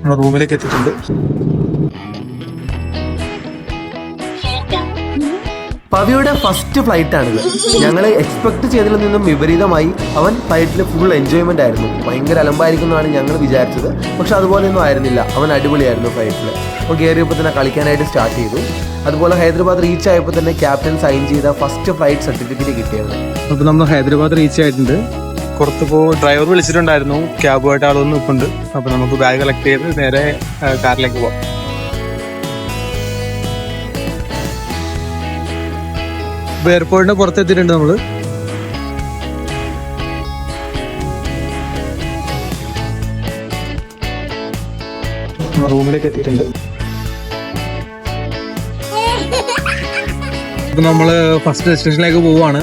റൂമിലേക്ക് എത്തിയിട്ടുണ്ട്. പവിയുടെ ഫസ്റ്റ് ഫ്ലൈറ്റാണിത്. ഞങ്ങൾ എക്സ്പെക്ട് ചെയ്തതിൽ നിന്നും വിപരീതമായി അവൻ ഫ്ലൈറ്റിൽ ഫുൾ എൻജോയ്മെൻ്റ് ആയിരുന്നു. ഭയങ്കര അലമ്പായിരിക്കും എന്നാണ് ഞങ്ങൾ വിചാരിച്ചത്. പക്ഷെ അതുപോലെയൊന്നും ആയിരുന്നില്ല. അവൻ അടിപൊളിയായിരുന്നു ഫ്ലൈറ്റിൽ. അപ്പോൾ കയറിയപ്പോൾ തന്നെ കളിക്കാനായിട്ട് സ്റ്റാർട്ട് ചെയ്തു. അതുപോലെ ഹൈദരാബാദ് റീച്ച് ആയപ്പോൾ തന്നെ ക്യാപ്റ്റൻ സൈൻ ചെയ്ത ഫസ്റ്റ് ഫ്ലൈറ്റ് സർട്ടിഫിക്കറ്റ് കിട്ടിയത്. അപ്പോൾ നമ്മൾ ഹൈദരാബാദ് റീച്ച് ആയിട്ടുണ്ട്. പുറത്തിപ്പോൾ ഡ്രൈവർ വിളിച്ചിട്ടുണ്ടായിരുന്നു, ക്യാബുമായിട്ട് ആളൊന്നും നിൽപ്പുണ്ട്. അപ്പോൾ നമുക്ക് ബാഗ് കളക്ട് ചെയ്ത് നേരെ കാറിലേക്ക് പോകാം. എയർപോർട്ടിന്റെ പുറത്തെത്തിയിട്ടുണ്ട് നമ്മള്. റൂമിലേക്ക് എത്തിയിട്ടുണ്ട്. ഇപ്പൊ നമ്മള് ഫസ്റ്റ് ഡെസ്റ്റിനേഷനിലേക്ക് പോവാണ്.